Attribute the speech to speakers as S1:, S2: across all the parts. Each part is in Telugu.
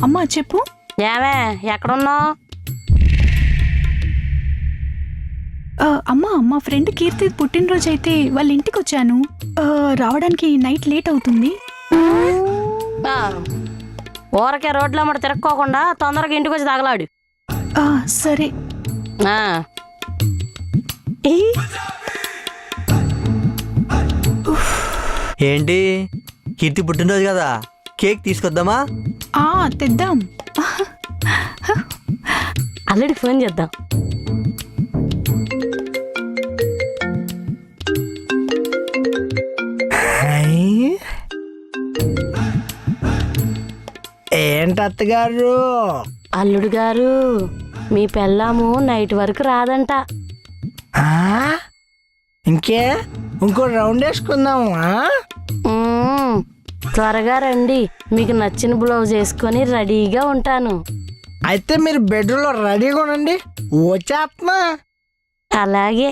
S1: అమ్మా చెప్పు.
S2: ఏమే ఎక్కడున్నావు?
S1: అమ్మా మా ఫ్రెండ్ కీర్తి పుట్టినరోజు అయితే వాళ్ళ ఇంటికి వచ్చాను. రావడానికి నైట్ లేట్ అవుతుంది.
S2: ఊరకే రోడ్ల అమ్మట తిరక్కోకుండా తొందరగా ఇంటికి వచ్చి తగలాడు.
S1: సరే.
S3: ఏంటి కీర్తి పుట్టినరోజు కదా, కేక్ తీసుకొద్దామా?
S1: తెద్దాం.
S2: అల్లుడికి ఫోన్ చేద్దాం.
S4: ఏంటి అత్తగారు?
S2: అల్లుడు గారు, మీ పెళ్ళాము నైట్ వరకు రాదంట.
S4: ఇంకే ఇంకో రౌండ్ వేసుకుందాము.
S2: త్వరగా రండి, మీకు నచ్చిన బ్లౌజ్ వేసుకొని రెడీగా ఉంటాను.
S4: అయితే మీరు బెడ్రూమ్లో రెడీగా ఉండండి, వచ్చేస్తున్నా.
S2: అలాగే.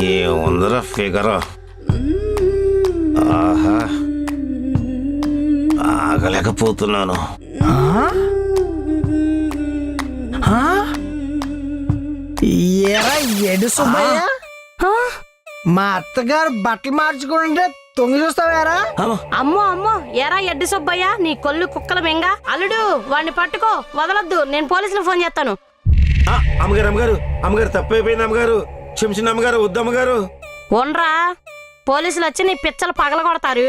S5: ఏముందరా ఫిగర్, ఆహా ఆగలేకపోతున్నాను.
S4: ఎడు సుబ్బయ్య, మా అత్తగారు బట్టలు మార్చుకుంటే తొంగి చూస్తావారా?
S2: అమ్మో అమ్మో, ఎరా ఎడ్డి సుబ్బయ్య, నీ కొల్లు కుక్కల మెంగ. అల్లుడు వాడిని పట్టుకో, వదలొద్దు, నేను పోలీసులకు ఫోన్ చేస్తాను.
S5: అమ్మగారు అమ్మగారు అమ్మగారు తప్పైపోయింది అమ్మగారు, క్షమించిన అమ్మగారు, వద్దు అమ్మగారు.
S2: ఓన్రా, పోలీసులు వచ్చి నీ పిచ్చలు పగల కొడతారు.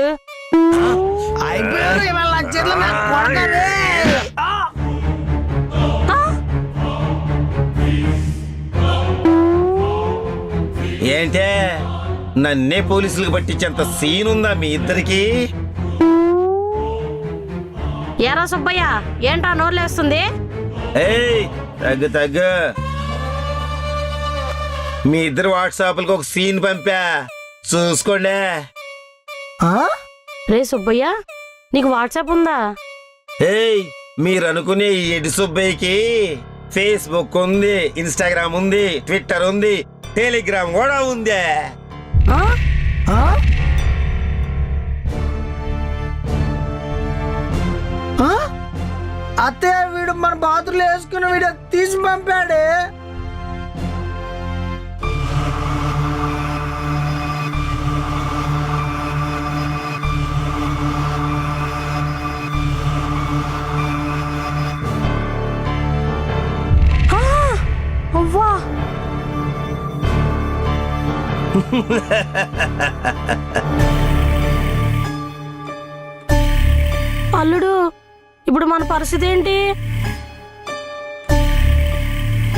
S5: ఏంటే నన్నే పోలీసులకు పట్టించేంత సీన్ ఉందా మీ ఇద్దరికి?
S2: ఏరా సుబ్బయ్య, ఏంట్రా నోర్లేస్తుంది?
S5: ఏయ్ తగ్గు తగ్గు, మీ ఇద్దరు వాట్సాప్లకు ఒక సీన్ పంపా, చూసుకోండి.
S2: రే సుబ్బయ్య, నీకు వాట్సాప్ ఉందా?
S5: ఏయ్ మీరు అనుకునే ఈ ఎడి సుబ్బయ్యకి ఫేస్బుక్ ఉంది, ఇన్స్టాగ్రామ్ ఉంది, ట్విట్టర్ ఉంది, టెలిగ్రామ్ కూడా ఉంది.
S4: అత్తయ్య, వీడు మన బాతులు వేసుకుని వీడియో తీసి పంపాడు.
S2: అవ్వా, అల్లుడు, ఇప్పుడు మన పరిస్థితి ఏంటి?